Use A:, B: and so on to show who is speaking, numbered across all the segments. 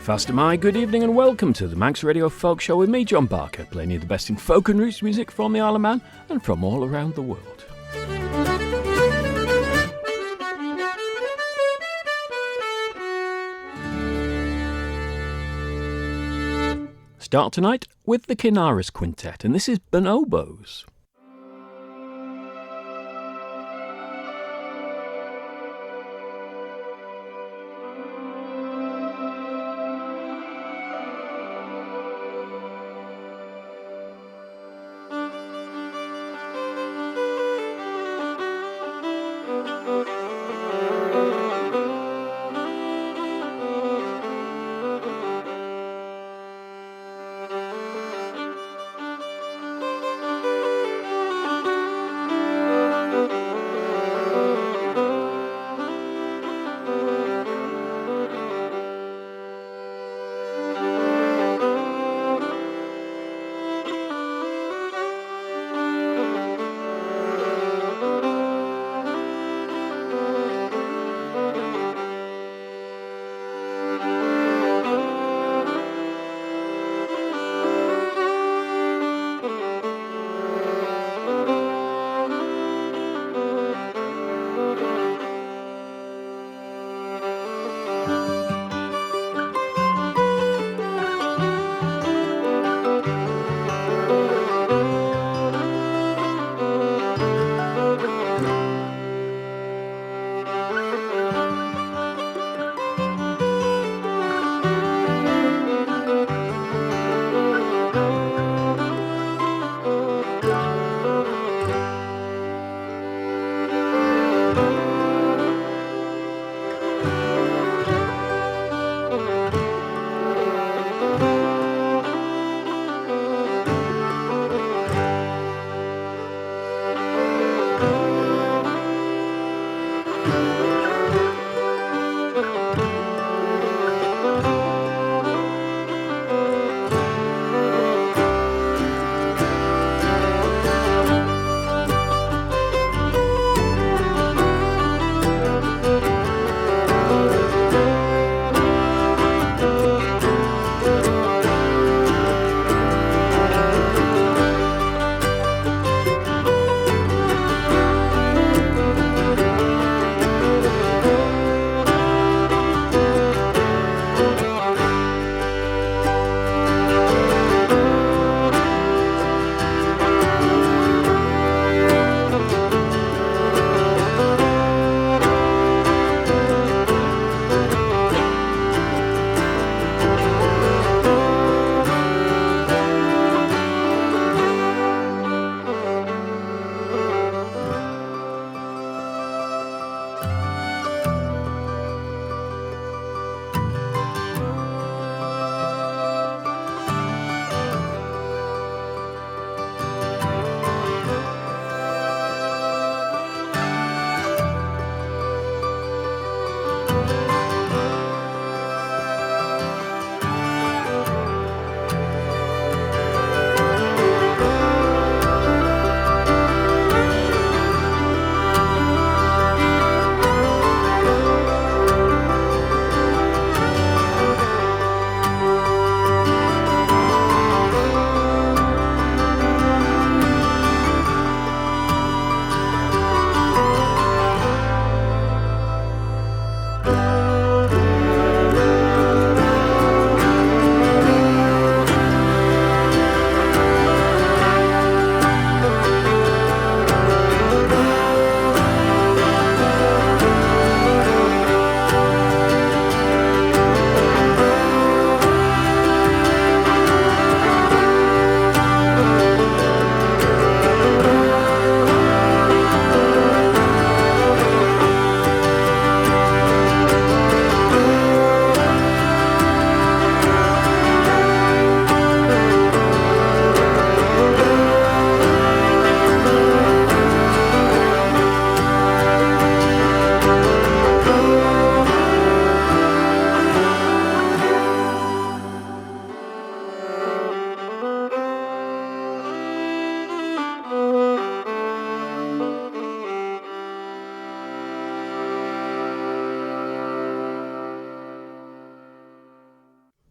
A: Fast am I, good evening and welcome to the Manx Radio Folk Show with me, John Barker, playing you the best in folk and roots music from the Isle of Man and from all around the world. Start tonight with the Kinaras Quintet, and this is Bonobos.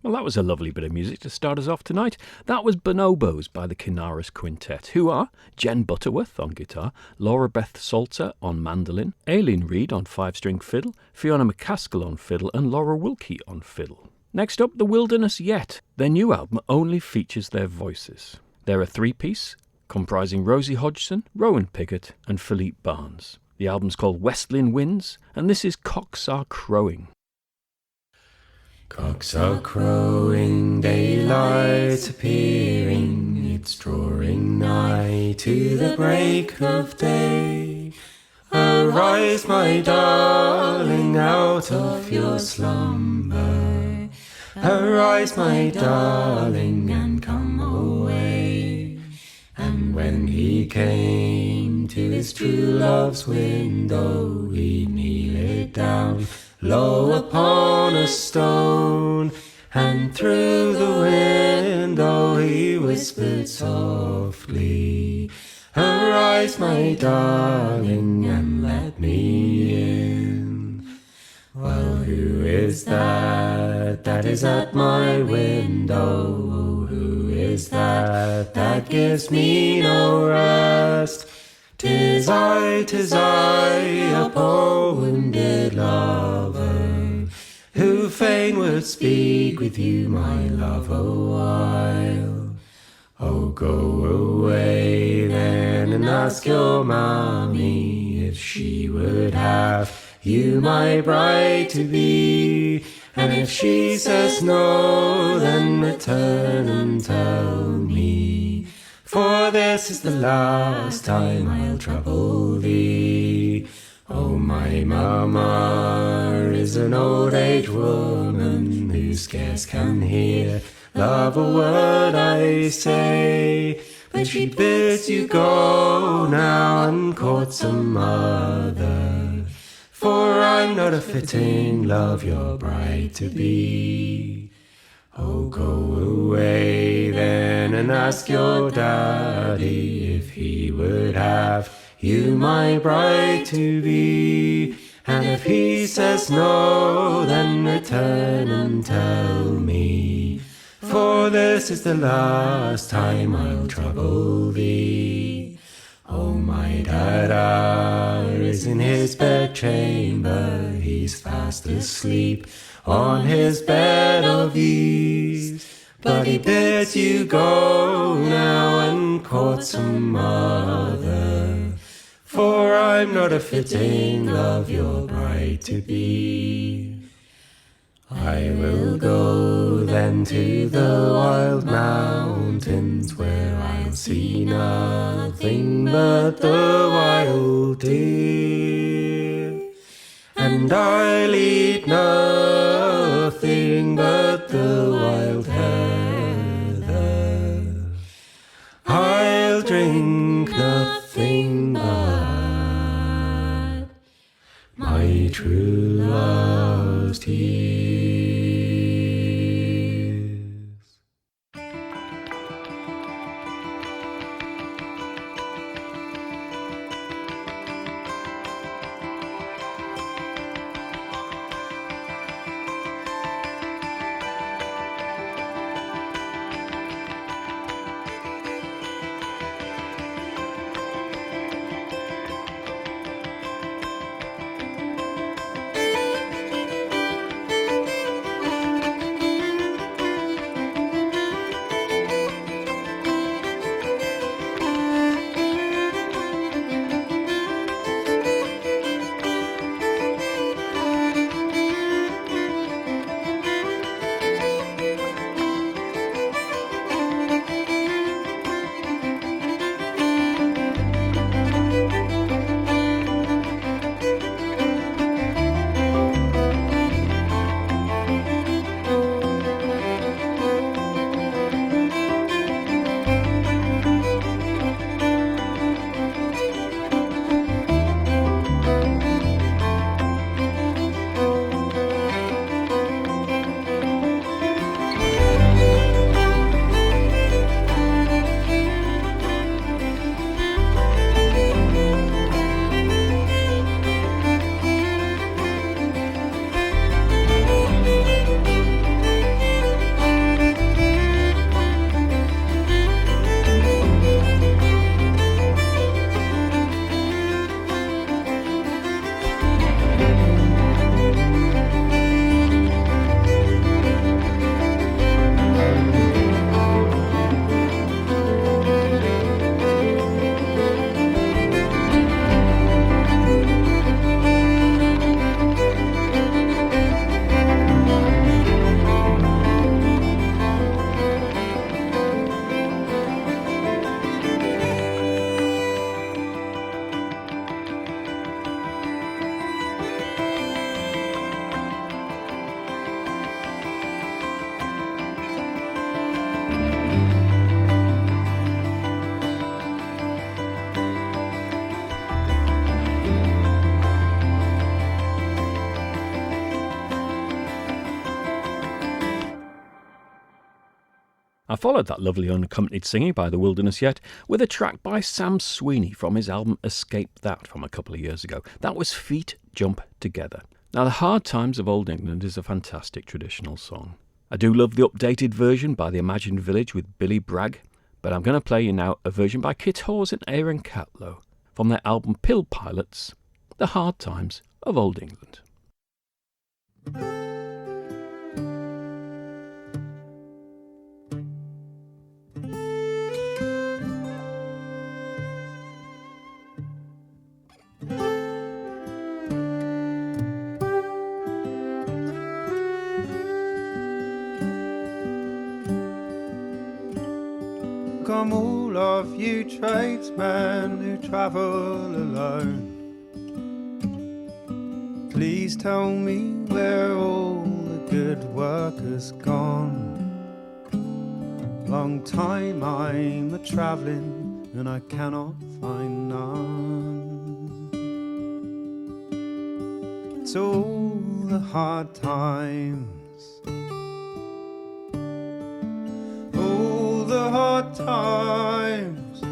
A: Well, that was a lovely bit of music to start us off tonight. That was Bonobos by the Kinaris Quintet, who are Jen Butterworth on guitar, Laura Beth Salter on mandolin, Aileen Reid on 5-string fiddle, Fiona McCaskill on fiddle, and Laura Wilkie on fiddle. Next up, The Wilderness Yet. Their new album only features their voices. They're a three-piece comprising Rosie Hodgson, Rowan Piggott, and Philippe Barnes. The album's called Westlin Winds, and this is Cocks Are Crowing.
B: Cocks are crowing, daylight's appearing, it's drawing nigh to the break of day. Arise, my darling, out of your slumber. Arise, my darling, and come away. And when he came to his true love's window, he kneeled down low upon a stone, and through the window he whispered softly, arise, my darling, and let me in. Well, who is that is at my window? Who is that gives me no rest? 'Tis I, a poor wounded lover, who fain would speak with you, my love, a while. Oh, go away then and ask your mammy if she would have you, my bride, to be. And if she says no, then return and tell me, for this is the last time I'll trouble thee. Oh, my mamma is an old age woman who scarce can hear love a word I say, but she bids you go now and court some other, for I'm not a fitting love your bride to be. Oh, go away then and ask your daddy if he would have you, my bride, to be. And if he says no, then return and tell me, for this is the last time I'll trouble thee. Oh, my dada is in his bedchamber, he's fast asleep on his bed of ease, but he bids you go now and court some other, for I'm not a fitting love your bride to be. I will go then to the wild mountains, where I'll see nothing but the wild deer, and I'll eat nothing but the wild heather. I'll drink nothing but my true love's tears.
A: I followed that lovely unaccompanied singing by The Wilderness Yet with a track by Sam Sweeney from his album Escape That from a couple of years ago. That was Feet Jump Together. Now, The Hard Times of Old England is a fantastic traditional song. I do love the updated version by The Imagined Village with Billy Bragg, but I'm going to play you now a version by Kit Hawes and Aaron Catlow from their album Pill Pilots, The Hard Times of Old England.
B: Come all of you tradesmen who travel alone, please tell me where all the good work has gone. Long time I'm a-travelling and I cannot find none. It's all the hard times, the hard times,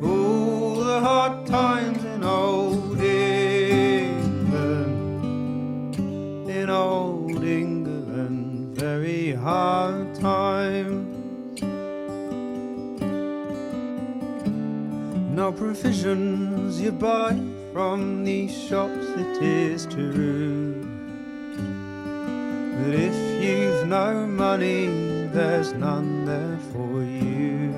B: all the hard times in old England, in old England, very hard times. No provisions you buy from these shops, it is true, but if you've no money, there's none there for you.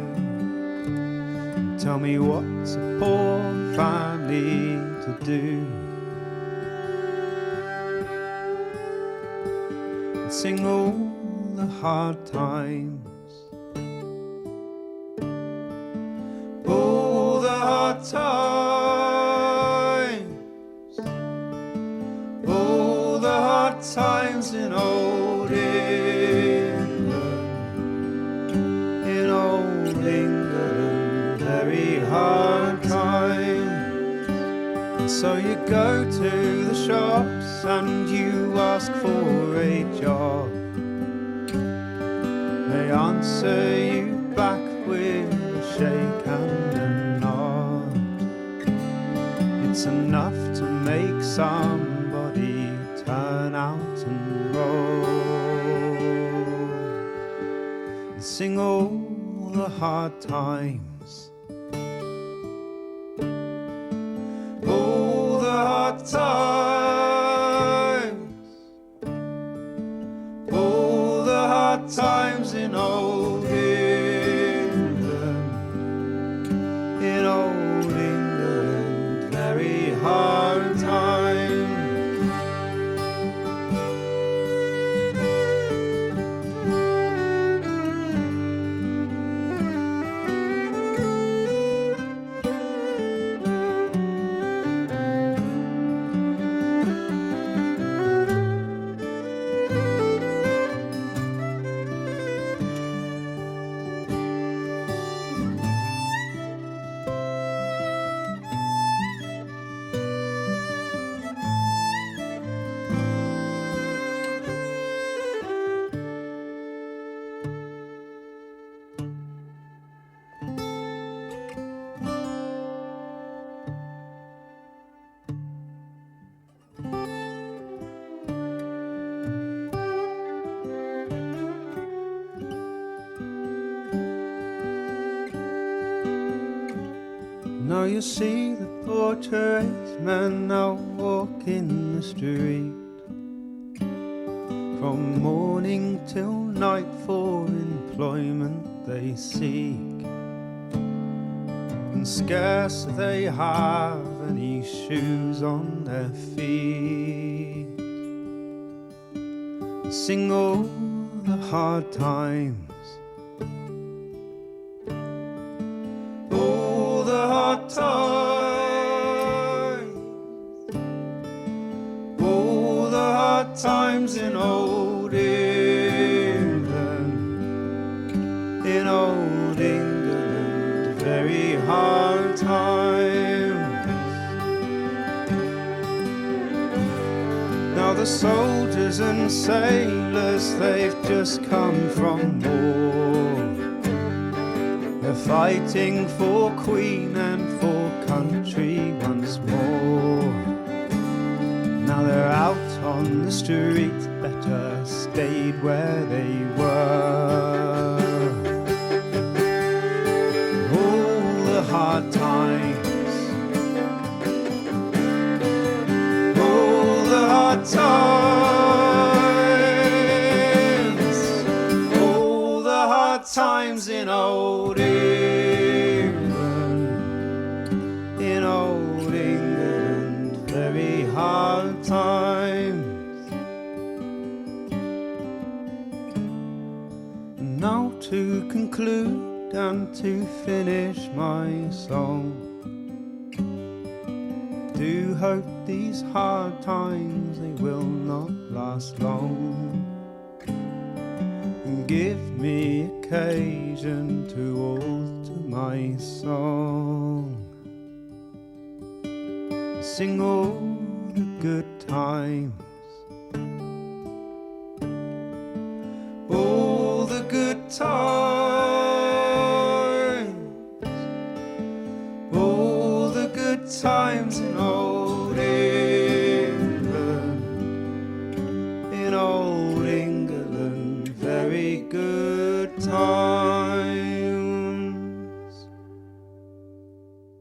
B: Tell me what's a poor family to do? And sing all the hard times, all the hard times, all the hard times in old England, in old England, very hard times. And so you go to the shops and you ask for a job. They answer you back with a shake and a nod. It's enough to make somebody turn out and roll and sing all the hard times, all the hard times, all the hard times in old England, in old England, very hard times. Now you see the poor tradesmen out walking the street, from morning till night for employment they seek, and scarce they have any shoes on their feet. Sing all the hard times, all the hard times, all the hard times in old England, in old England, very hard times. Now the soldiers and sailors, they've just come from war. They're fighting for Queen and for country once more. Now they're out on the street, better stayed where they were. All the hard times, all the hard times, all the hard times in old England, in old England, very hard times. Now to conclude and to finish my song, do hope these hard times they will not last long, and give me occasion to alter my song, sing all the good times, all the good times, all the good times in old England, in old England, very good times.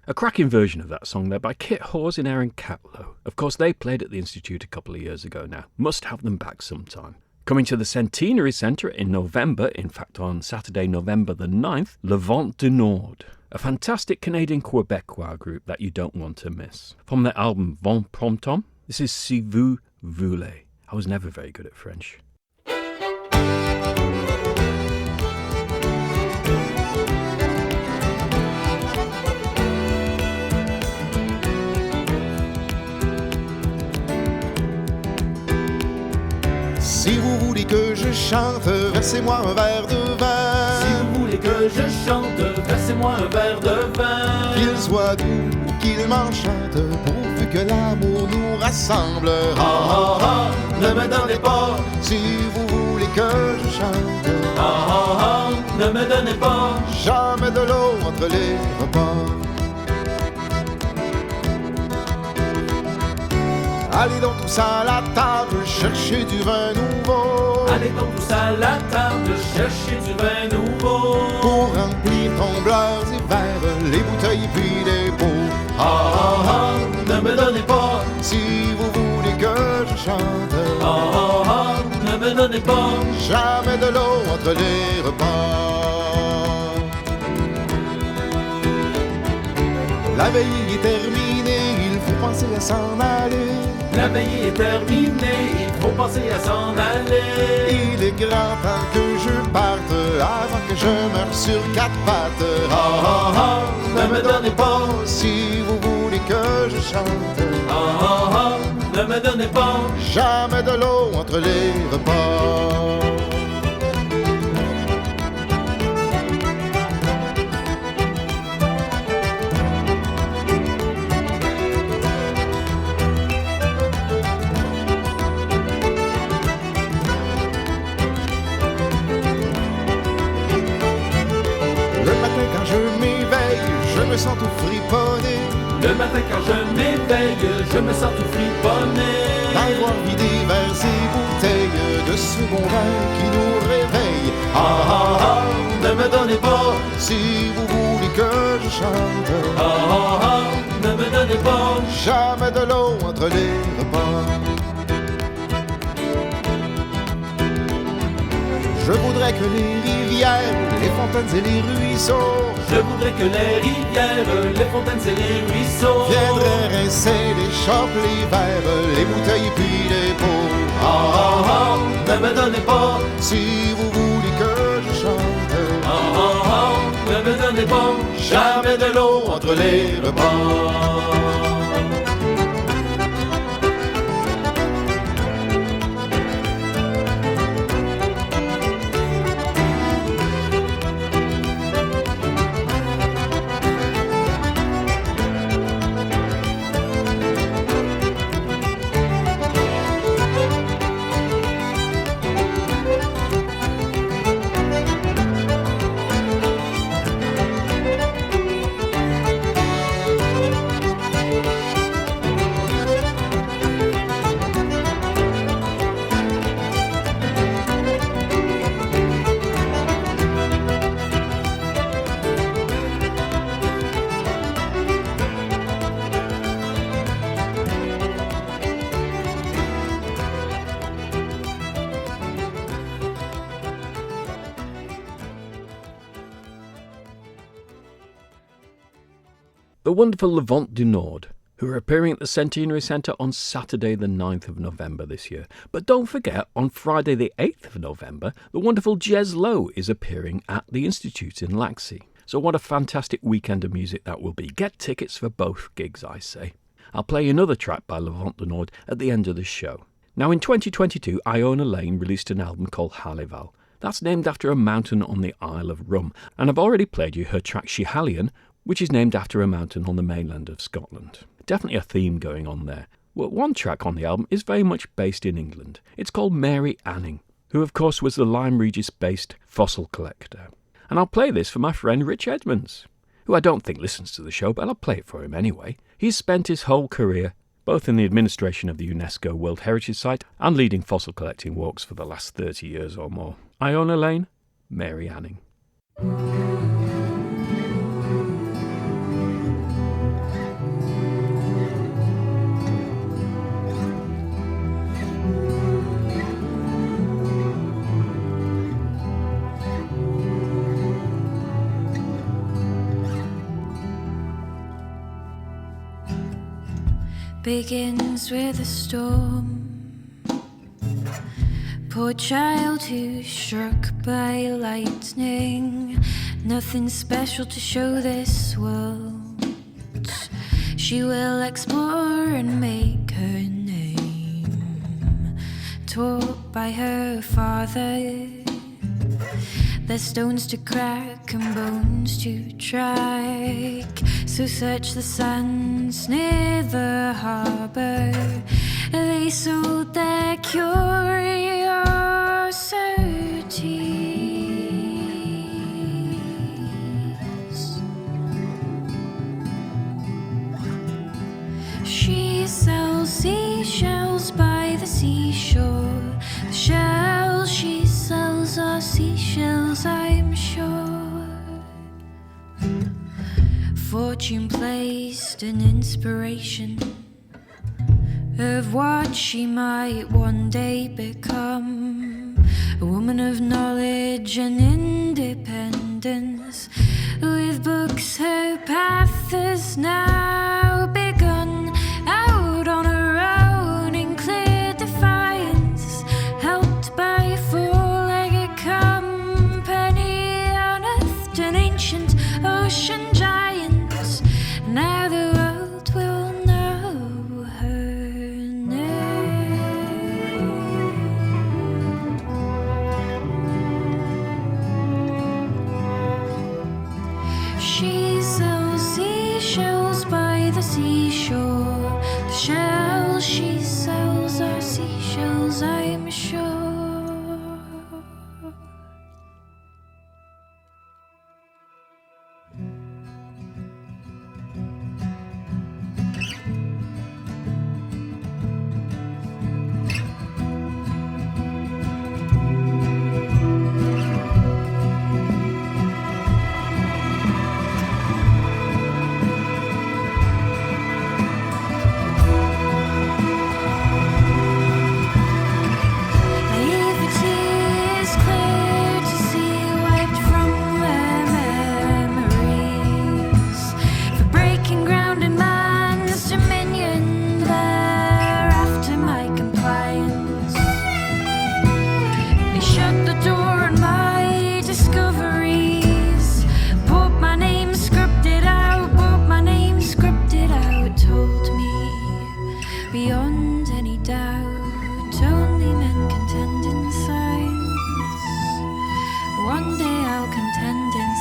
A: A cracking version of that song there by Kit Hawes and Erin Catlow. Of course, they played at the Institute a couple of years ago now. Must have them back sometime. Coming to the Centenary Centre in November, in fact on Saturday, November the 9th, Le Vent du Nord, a fantastic Canadian Quebecois group that you don't want to miss. From their album Vent Promptom, this is Si Vous Voulez. I was never very good at French.
C: Si vous voulez que je chante, versez-moi un verre de vin.
D: Si vous voulez que je chante, versez-moi un verre de vin.
C: Qu'il soit doux ou qu'il m'enchante, pourvu que l'amour nous rassemble.
D: Ah ah ah, ne me donnez pas.
C: Si vous voulez que je chante,
D: Ah ah ah, ne me donnez pas.
C: jamais de l'eau entre les repas. Allez donc tous à la table, chercher du vin nouveau.
D: Allez donc tous à la table, chercher du vin nouveau.
C: Pour remplir tombleurs et verres, les bouteilles puis les pots.
D: Ah ah ah, ne me donnez pas.
C: Si vous voulez que je chante,
D: Ah ah ah, ne me donnez pas.
C: jamais de l'eau entre les repas. La veille est terminée, il faut penser à s'en aller.
D: La veille est terminée, il faut penser à s'en aller.
C: Il est grand temps que je parte avant que je meure sur quatre pattes.
D: Ah ah ah, ne me donnez pas.
C: Si vous voulez que je chante,
D: Ah ah ah, ne me donnez pas.
C: jamais de l'eau entre les repas. Je me sens tout friponné.
D: Le matin quand je m'éveille, je me sens tout friponné.
C: D'avoir vidé vers ces bouteilles de ce bon vin qui nous réveille.
D: Ah ah ah, ne me donnez pas.
C: Si vous voulez que je chante,
D: Ah ah ah, ne me donnez pas.
C: jamais de l'eau entre les repas. Je voudrais que les rivières, les fontaines et les ruisseaux,
D: Je voudrais que les rivières, les fontaines et les ruisseaux
C: viendraient rincer les chopes, les verres, les bouteilles puis les pots.
D: Ah ah ah, ne me donnez pas.
C: Si vous voulez que je chante,
D: Ah ah ah, ne me donnez pas.
C: jamais de l'eau entre les repas.
A: the wonderful Levant du Nord, who are appearing at the Centenary Centre on Saturday the 9th of November this year. But don't forget, on Friday the 8th of November, the wonderful Jez Lowe is appearing at the Institute in Laxey. So what a fantastic weekend of music that will be. Get tickets for both gigs, I say. I'll play another track by Levant du Nord at the end of the show. Now in 2022, Iona Lane released an album called Halival. That's named after a mountain on the Isle of Rum, and I've already played you her track Schiehallion, which is named after a mountain on the mainland of Scotland. Definitely a theme going on there. Well, one track on the album is very much based in England. It's called Mary Anning, who of course was the Lyme Regis-based fossil collector. And I'll play this for my friend Rich Edmonds, who I don't think listens to the show, but I'll play it for him anyway. He's spent his whole career both in the administration of the UNESCO World Heritage Site and leading fossil collecting walks for the last 30 years or more. Iona Lane, Mary Anning.
E: Begins with a storm. Poor child who's struck by lightning. Nothing special to show this world. She will explore and make her name. Taught by her father. There's stones to crack and bones to track. So search the sands near the harbour. They sold their curiosities. She sells seashells by the seashore. The shells she sells are seashells, I'm sure. Fortune placed an inspiration of what she might one day become. A woman of knowledge and independence. With books her path has now begun. Out on her own in clear defiance, helped by a four-legged company, unearthed an ancient ocean giant. Now the world will know her name. She sells seashells by the seashore. The shells she sells are seashells, I'm sure. Beyond any doubt, only men contend in science. One day I'll contend in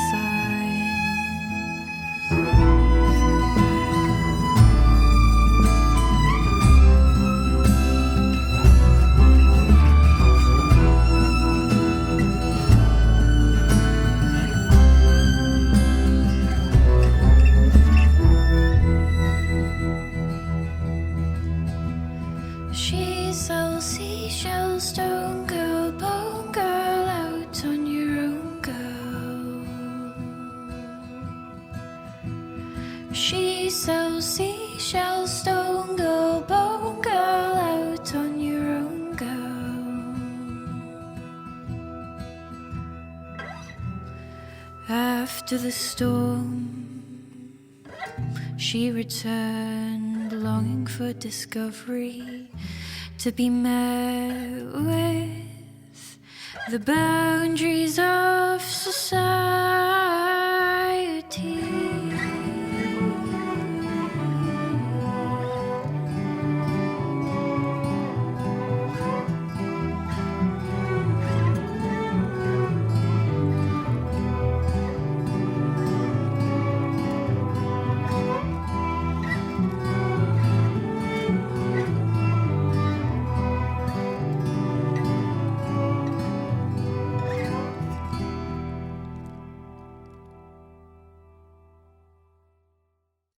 E: She sells seashells, stone girl, bone girl, out on your own, girl. She sells seashells, stone girl, bone girl, out on your own, girl. After the storm, she returned, longing for discovery, to be met with the boundaries of society.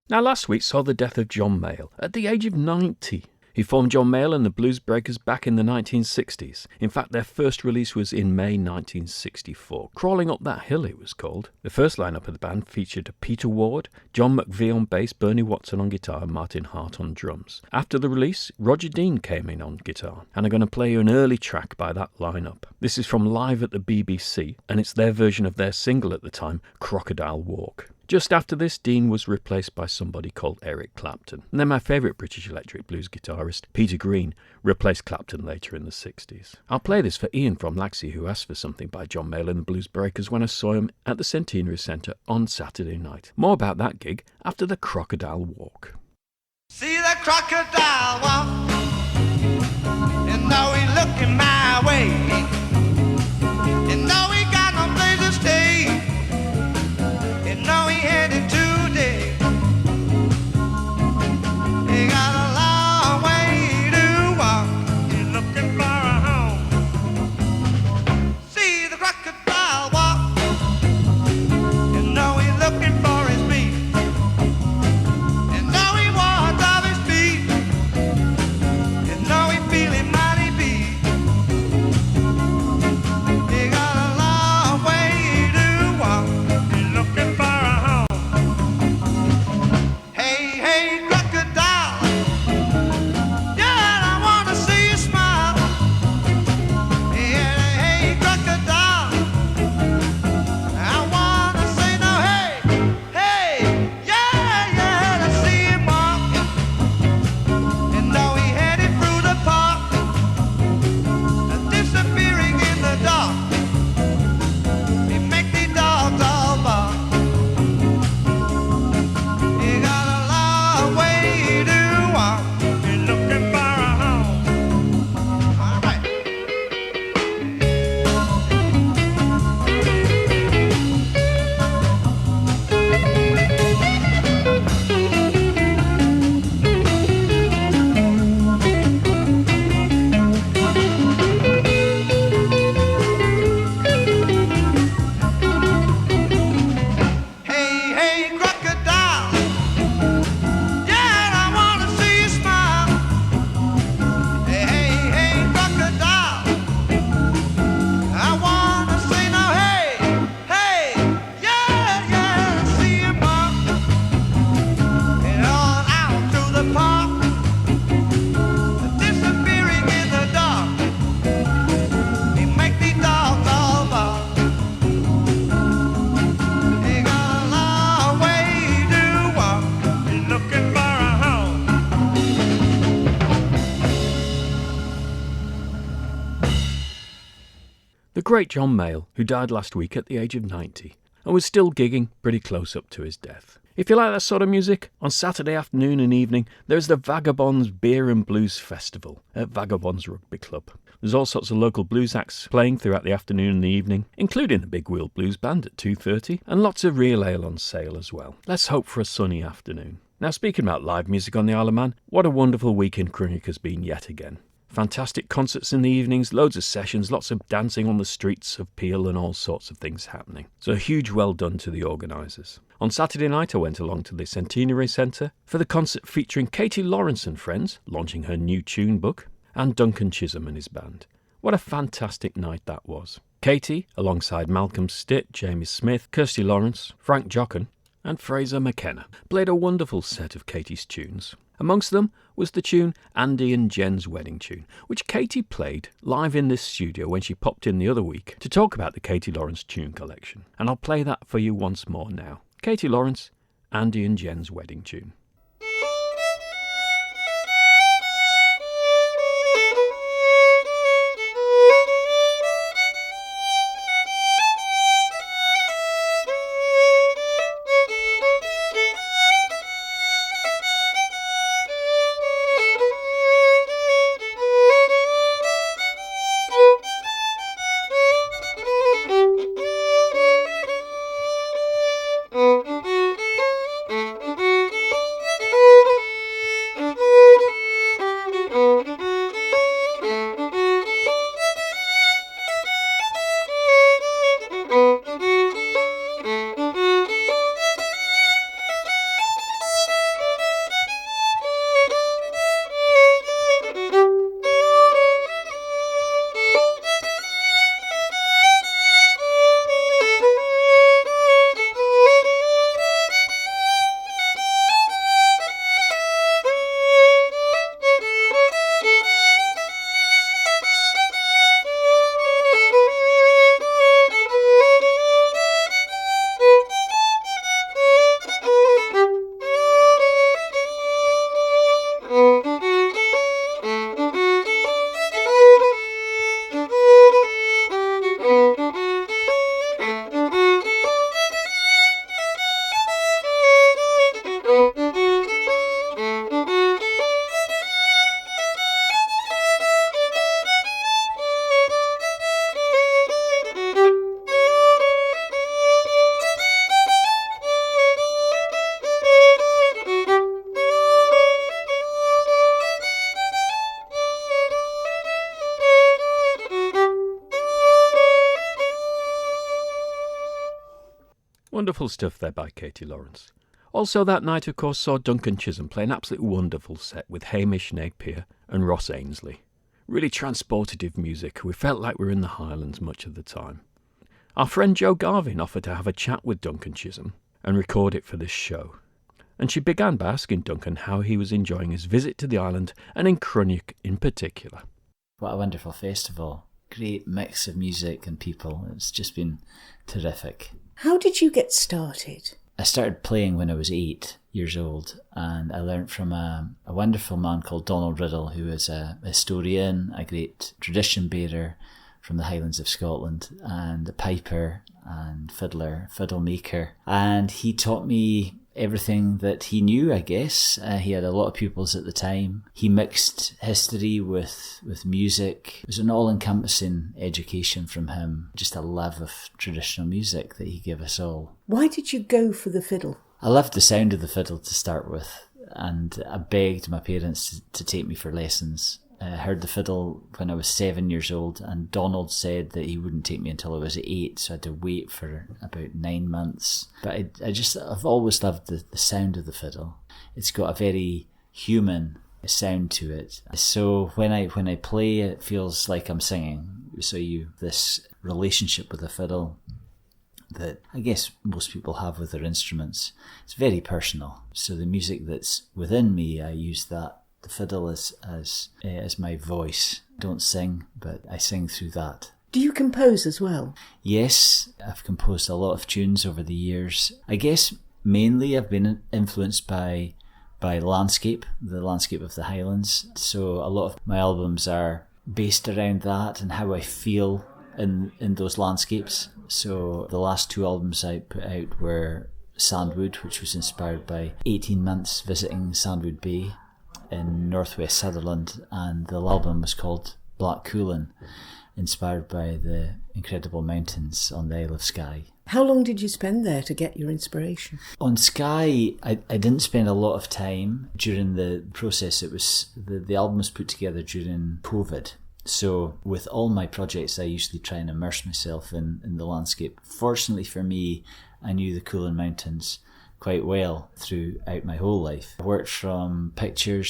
A: Now, last week saw the death of John Mayall at the age of 90. He formed John Mayall and the Blues Breakers back in the 1960s. In fact, their first release was in May 1964. Crawling Up That Hill, it was called. The first lineup of the band featured Peter Ward, John McVie on bass, Bernie Watson on guitar, and Martin Hart on drums. After the release, Roger Dean came in on guitar, and I'm going to play you an early track by that lineup. This is from Live at the BBC, and it's their version of their single at the time, Crocodile Walk. Just after this, Dean was replaced by somebody called Eric Clapton. And then my favourite British electric blues guitarist, Peter Green, replaced Clapton later in the 60s. I'll play this for Ian from Laxey, who asked for something by John Mayall and the Blues Breakers when I saw him at the Centenary Centre on Saturday night. More about that gig after the Crocodile Walk.
F: See the crocodile walk, and now he's looking my way, and now he got no place to stay, and now he headed today. He got a long way to walk, he's looking for a home. See the crocodile walk, and now he's looking for his meat, and now he wants off his feet, and now he's feeling mighty beat. He got a long way to walk, he's looking for a home. Hey, hey, crocodile, yeah, I wanna see you smile. Hey, hey, crocodile, I wanna say no, hey, hey, yeah, yeah, I see him walking, and now he headed through the park, disappearing in the dark. He make the dogs all bark. He got a long way to walk, he's looking for a home. All right. Hey, hey, crocodile, yeah, I wanna see you smile. Hey, hey, hey, crocodile, I wanna say no, hey, hey, yeah, yeah, I see him walk, and on out through the park, disappearing in the dark. He make the dogs all bark. He got a long way to walk, he's looking for a home.
A: The great John Mayall, who died last week at the age of 90, and was still gigging pretty close up to his death. If you like that sort of music, on Saturday afternoon and evening, there's the Vagabonds Beer and Blues Festival at Vagabonds Rugby Club. There's all sorts of local blues acts playing throughout the afternoon and the evening, including the Big Wheel Blues Band at 2:30, and lots of real ale on sale as well. Let's hope for a sunny afternoon. Now, speaking about live music on the Isle of Man, what a wonderful week in Crunic has been yet again. Fantastic concerts in the evenings, loads of sessions, lots of dancing on the streets of Peel and all sorts of things happening. So a huge well done to the organisers. On Saturday night I went along to the Centenary Centre for the concert featuring Katie Lawrence and friends, launching her new tune book, and Duncan Chisholm and his band. What a fantastic night that was. Katie, alongside Malcolm Stitt, Jamie Smith, Kirsty Lawrence, Frank Jochen and Fraser McKenna, played a wonderful set of Katie's tunes. Amongst them was the tune Andy and Jen's Wedding Tune, which Katie played live in this studio when she popped in the other week to talk about the Katie Lawrence tune collection. And I'll play that for you once more now. Katie Lawrence Andy and Jen's wedding tune. Wonderful stuff there by Katie Lawrence. Also that night, of course, saw Duncan Chisholm play an absolutely wonderful set with Hamish Napier and Ross Ainsley. Really transportative music. We felt like we were in the Highlands much of the time. Our friend Jo Garvin offered to have a chat with Duncan Chisholm and record it for this show. And she began by asking Duncan how he was enjoying his visit to the island and in Cruinniuc in particular.
G: What a wonderful festival. Great mix of music and people. It's just been terrific.
H: How did you get started?
G: I started playing when I was 8 years old, and I learned from a wonderful man called Donald Riddle, who is a historian, a great tradition bearer from the Highlands of Scotland, and a piper and fiddle maker. And he taught me everything that he knew, I guess. He had a lot of pupils at the time. He mixed history with music. It was an all-encompassing education from him. Just a love of traditional music that he gave us all.
H: Why did you go for the fiddle?
G: I loved the sound of the fiddle to start with, and I begged my parents to take me for lessons. I heard the fiddle when I was 7 years old, and Donald said that he wouldn't take me until I was 8, so I had to wait for about 9 months. But I've always loved the sound of the fiddle. It's got a very human sound to it. So when I play, it feels like I'm singing. So this relationship with the fiddle that I guess most people have with their instruments. It's very personal. So the music that's within me, I use that. The fiddle as my voice. I don't sing, but I sing through that.
H: Do you compose as well?
G: Yes, I've composed a lot of tunes over the years. I guess mainly I've been influenced by landscape, the landscape of the Highlands. So a lot of my albums are based around that and how I feel in those landscapes. So the last 2 albums I put out were Sandwood, which was inspired by 18 months visiting Sandwood Bay in northwest Sutherland, and the album was called Black Coolin, inspired by the incredible mountains on the Isle of Skye.
H: How long did you spend there to get your inspiration?
G: On Skye, I didn't spend a lot of time during the process. It was the album was put together during COVID. So with all my projects, I usually try and immerse myself in the landscape. Fortunately for me, I knew the Coolin Mountains quite well throughout my whole life. I worked from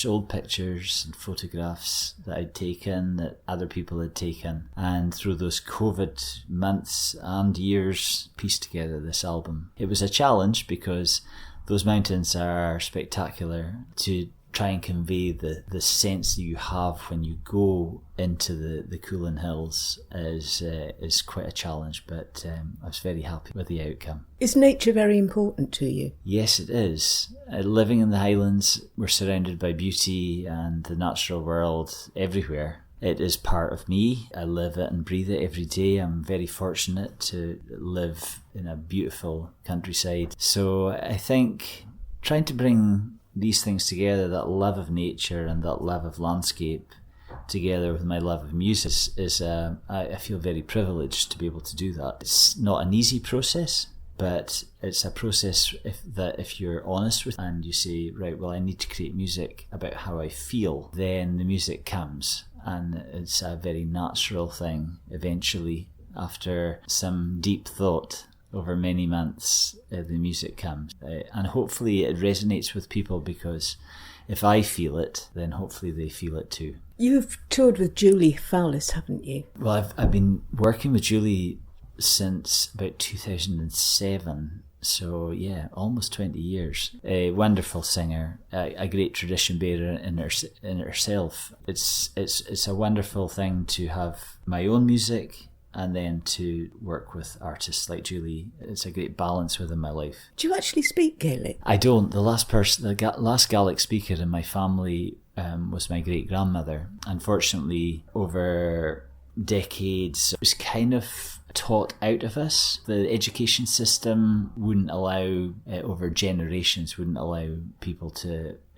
G: old pictures and photographs that I'd taken, that other people had taken, and through those COVID months and years pieced together this album. It was a challenge because those mountains are spectacular. To try and convey the sense that you have when you go into the Coolan Hills is quite a challenge, but I was very happy with the outcome.
H: Is nature very important to you?
G: Yes, it is. Living in the Highlands, we're surrounded by beauty and the natural world everywhere. It is part of me. I live it and breathe it every day. I'm very fortunate to live in a beautiful countryside. So I think trying to bring these things together, that love of nature and that love of landscape, together with my love of music, I feel very privileged to be able to do that. It's not an easy process, but it's a process if you're honest with it and you say, right, well, I need to create music about how I feel, then the music comes. And it's a very natural thing eventually. After some deep thought over many months, the music comes. And hopefully it resonates with people, because if I feel it, then hopefully they feel it too.
H: You've toured with Julie Fowlis, haven't you?
G: Well, I've been working with Julie since about 2007. So yeah, almost 20 years. A wonderful singer, a great tradition bearer in herself. It's a wonderful thing to have my own music and then to work with artists like Julie. It's a great balance within my life.
H: Do you actually speak Gaelic?
G: I don't. The last Gaelic speaker in my family was my great grandmother. Unfortunately, over decades, it was kind of taught out of us. The education system wouldn't allow, over generations, wouldn't allow people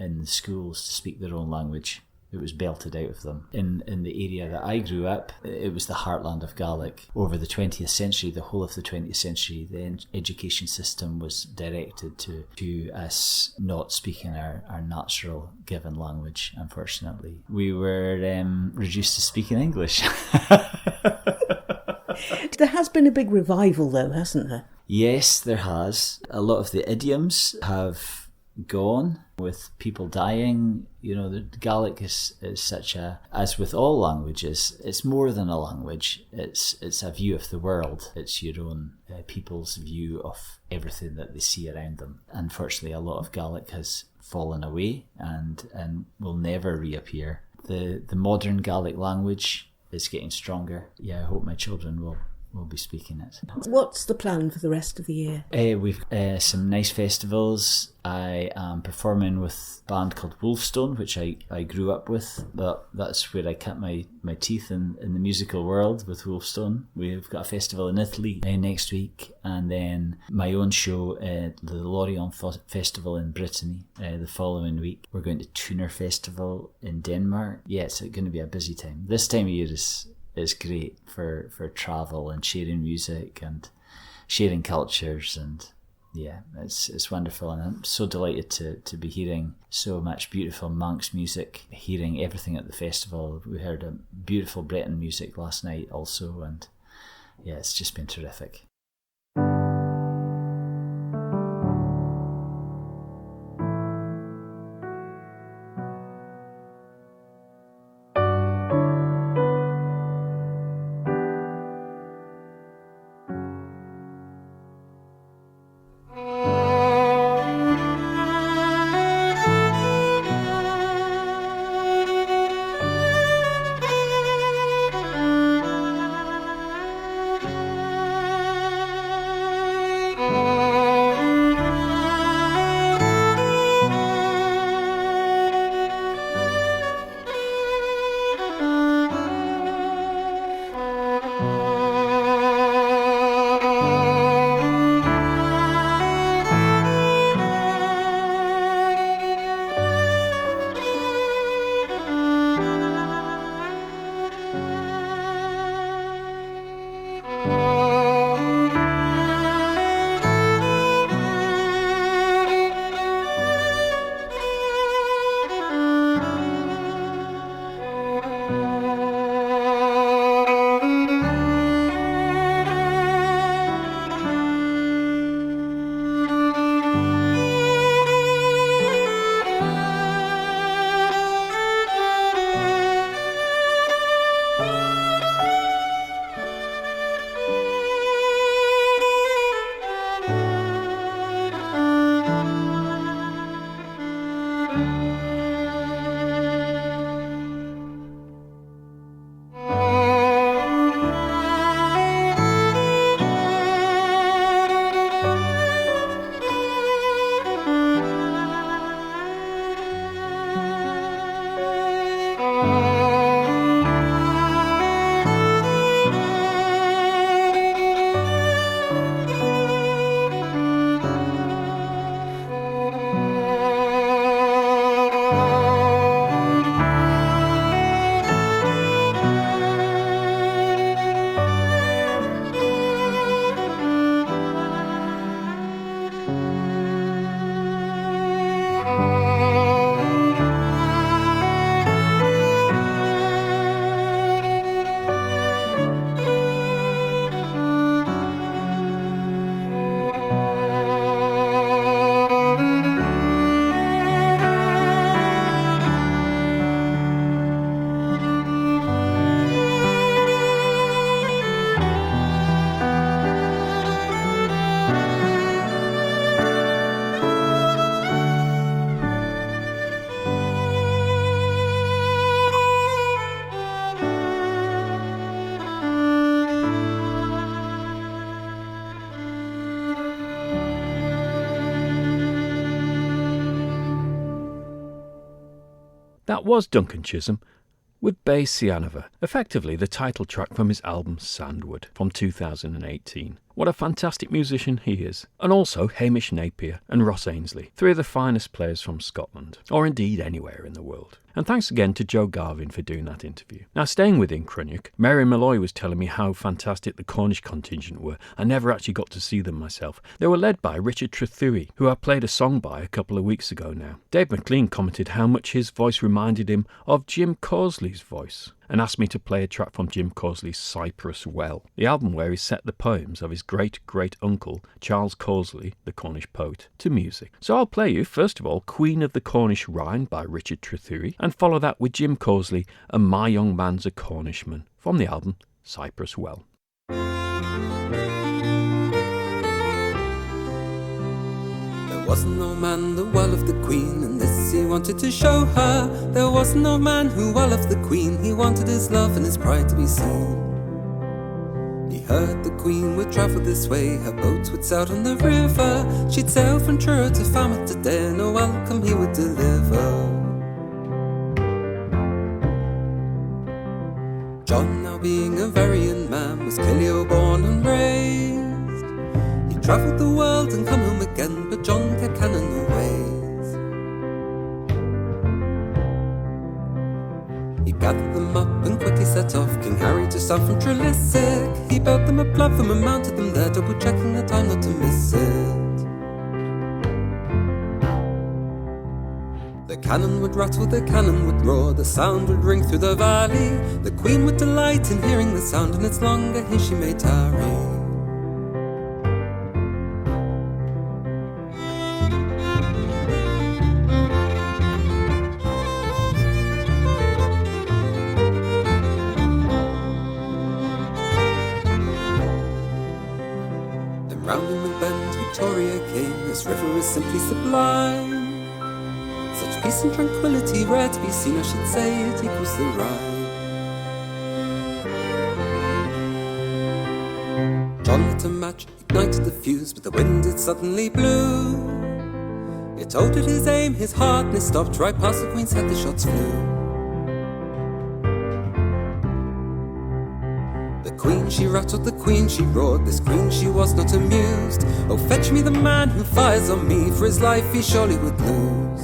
G: in the schools to speak their own language. It was belted out of them. In the area that I grew up, it was the heartland of Gaelic. Over the 20th century, the whole of the 20th century, the education system was directed to us not speaking our natural given language, unfortunately. We were reduced to speaking English.
H: There has been a big revival though, hasn't there?
G: Yes, there has. A lot of the idioms have gone with people dying. You know, the Gaelic is such a, as with all languages, it's more than a language. It's a view of the world. It's your own people's view of everything that they see around them. Unfortunately, a lot of Gaelic has fallen away and will never reappear. The modern Gaelic language is getting stronger. Yeah, I hope my children will be speaking it.
H: What's the plan for the rest of the year?
G: We've some nice festivals. I am performing with a band called Wolfstone, which I grew up with. That's where I cut my teeth in the musical world, with Wolfstone. We've got a festival in Italy next week, and then my own show at the Lorient Festival in Brittany the following week. We're going to Tuner Festival in Denmark. Yeah, it's going to be a busy time. This time of year is great for travel and sharing music and sharing cultures, and yeah, it's wonderful, and I'm so delighted to be hearing so much beautiful Manx music, hearing everything at the festival. We heard a beautiful Breton music last night also, and yeah, it's just been terrific.
A: That was Duncan Chisholm with Bay Cianova, effectively the title track from his album Sandwood from 2018. What a fantastic musician he is. And also Hamish Napier and Ross Ainsley, three of the finest players from Scotland, or indeed anywhere in the world. And thanks again to Joe Garvin for doing that interview. Now, staying within Cruinniuc, Mary Malloy was telling me how fantastic the Cornish contingent were. I never actually got to see them myself. They were led by Richard Trethewey, who I played a song by a couple of weeks ago now. Dave McLean commented how much his voice reminded him of Jim Causley's voice, and asked me to play a track from Jim Causley's Cypress Well, the album where he set the poems of his great-great-uncle, Charles Causley, the Cornish poet, to music. So I'll play you, first of all, Queen of the Cornish Rhine by Richard Trethewey, and follow that with Jim Causley and My Young Man's a Cornishman, from the album Cypress Well.
B: There wasn't no man that well of the Queen, and this he wanted to show her. There wasn't no man who well of the Queen, he wanted his love and his pride to be seen. He heard the Queen would travel this way, her boats would sail on the river. She'd sail from Truro to Falmouth today, no welcome he would deliver. John, now being a very young man, was Killio born and raised. He travelled the world and come home again, but John kept cannon the ways. He gathered them up and quickly set off, King Harry to south from Trelisic. He built them a platform and mounted them there, double checking the time not to miss it. The cannon would rattle, the cannon would roar, the sound would ring through the valley. The Queen would delight in hearing the sound, and it's longer here she may tarry. Then round in the bend Victoria came, this river is simply sublime. Such peace and tranquility, rare to be seen, I should say it equals the Rhine. John lit a match, ignited the fuse, but the wind it suddenly blew. It altered his aim, his heart, and it stopped right past the Queen's head, the shots flew. The Queen she rattled, the Queen she roared, this Queen she was not amused. Oh, fetch me the man who fires on me, for his life he surely would lose.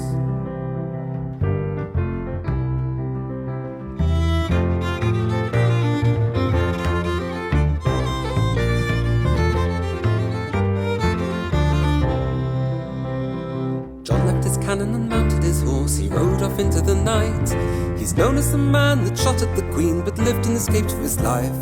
B: And mounted his horse, he rode off into the night. He's known as the man that shot at the Queen, but lived and escaped for his life.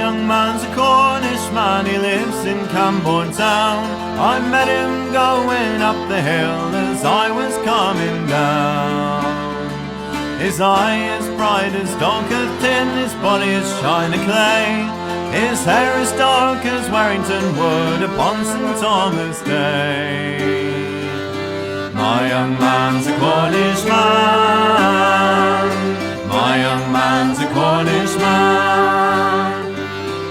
I: young man's a Cornish man, he lives in Camborne Town. I met him going up the hill as I was coming down. His eye is bright as dog of tin, his body is shiny clay. His hair is dark as Warrington Wood upon St. Thomas Day. My young man's a Cornish man, my young man's a Cornish man.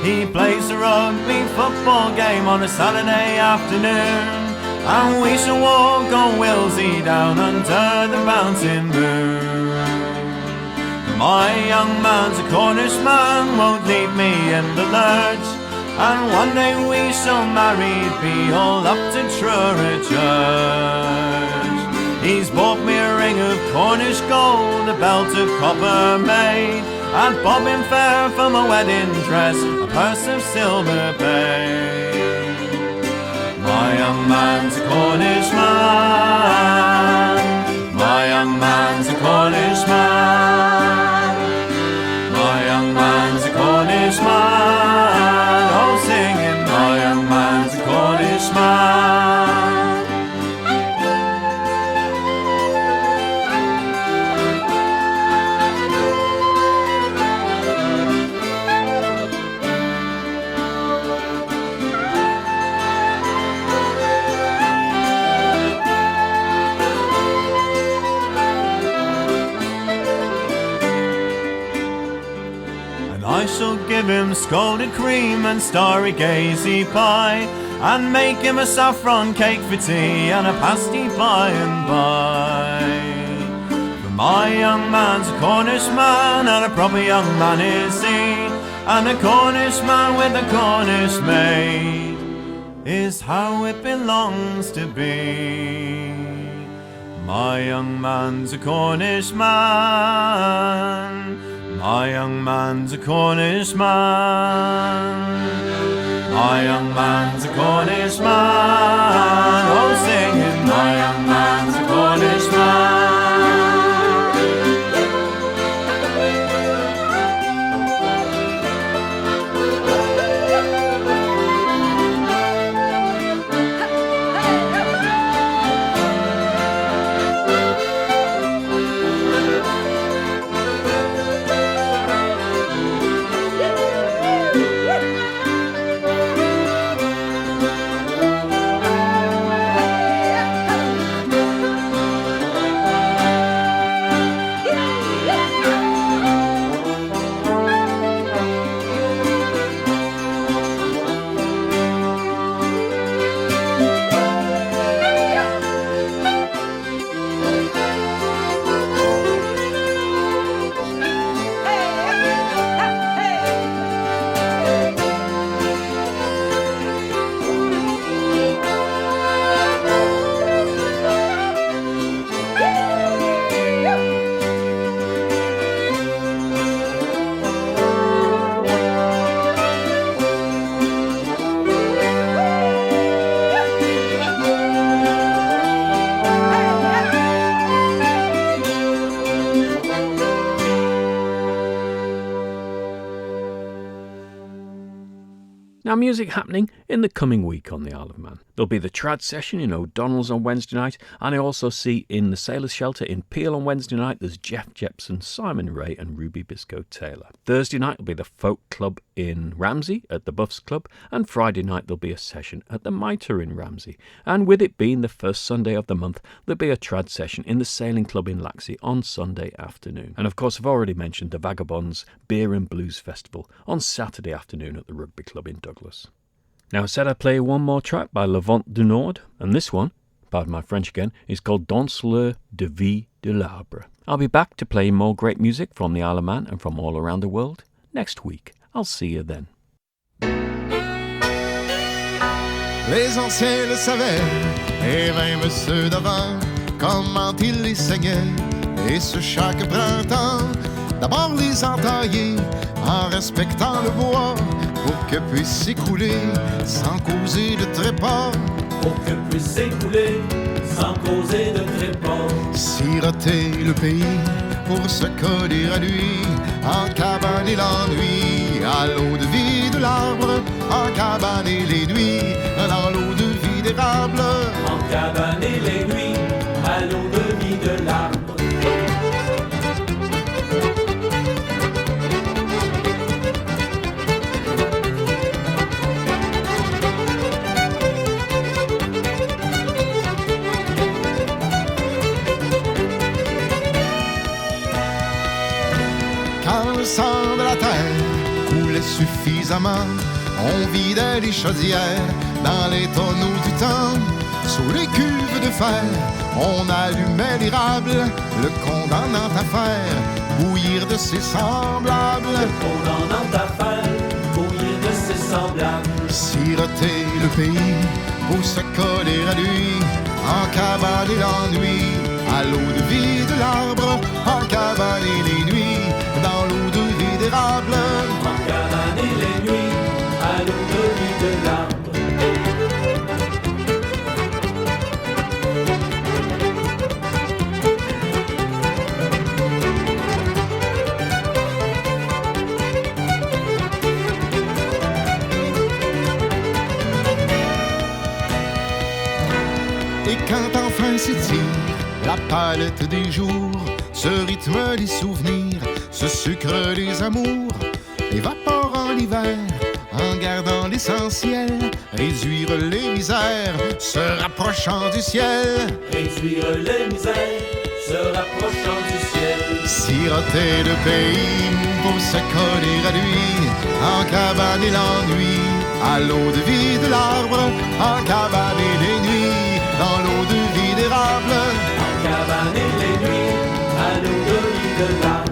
I: He plays a rugby football game on a Saturday afternoon, and we shall walk on Willsey down under the bouncing moon. My young man's a Cornish man, won't leave me in the lurch, and one day we shall married be all up to Truro Church. He's bought me a ring of Cornish gold, a belt of copper made, and bobbin fair for my wedding dress, a purse of silver paid. My young man's a Cornish man, my young man's a Cornish man. My young man's a Cornish man, oh singing, my young man's a Cornish man. I shall give him scalded cream and starry gazy pie, and make him a saffron cake for tea and a pasty by and by. For my young man's a Cornish man, and a proper young man is he, and a Cornish man with a Cornish maid is how it belongs to be. My young man's a Cornish man, my young man's a Cornish man. My young man's a Cornish man, oh singing, my young man's a Cornish man.
A: Now, music happening in the coming week on the Isle of Man. There'll be the trad session in O'Donnell's on Wednesday night, and I also see in the Sailors' Shelter in Peel on Wednesday night there's Jeff Jepson, Simon Ray and Ruby Biscoe Taylor. Thursday night will be the Folk Club in Ramsey at the Buffs Club, and Friday night there'll be a session at the Mitre in Ramsey. And with it being the first Sunday of the month, there'll be a trad session in the Sailing Club in Laxey on Sunday afternoon. And of course I've already mentioned the Vagabonds Beer and Blues Festival on Saturday afternoon at the Rugby Club in Douglas. Now I said I'd play one more track by Levant du Nord, and this one, pardon my French again, is called Dans l'heure de vie de l'arbre. I'll be back to play more great music from the Isle of Man and from all around the world next week. I'll see you then.
C: Les anciens le savaient, et même ceux d'avant, comment ils les saignaient, et ce chaque printemps, d'abord les entailler, en respectant le bois, pour que puisse s'écouler, sans causer de trépas.
D: Pour que puisse s'écouler, sans causer de trépas.
C: Siroter le pays, pour se coller à lui, en cabane et l'ennui, à l'eau de vie l'arbre, en cabane et les nuits, dans l'eau de vie d'érable.
D: En cabane et les nuits, à l'eau de vie de l'arbre.
C: Quand le sang de la terre coulait suffisamment, on vidait les chaudières dans les tonneaux du temps. Sous les cuves de fer, on allumait l'érable, le condamnant à faire bouillir de ses semblables.
D: Le condamnant à faire bouillir de ses semblables.
C: Siroter le pays pour se coller à lui, en cabane et l'ennui, à l'eau de vie de l'arbre, en cabane et les nuits, dans l'eau de vie d'érable.
D: En cabane et les nuits, à l'eau de vie de l'arbre.
C: Et quand enfin s'étire la palette des jours, ce rythme des souvenirs, ce sucre des amours, évaporant l'hiver, en gardant l'essentiel, réduire les misères, se rapprochant du ciel.
D: Réduire les misères, se rapprochant du ciel.
C: Siroter le pays pour se coller à lui, en cabane et l'ennui, à l'eau de vie de l'arbre, en cabane et les nuits, dans l'eau de vie d'érable.
D: En cabane et les nuits, à l'eau de vie de l'arbre.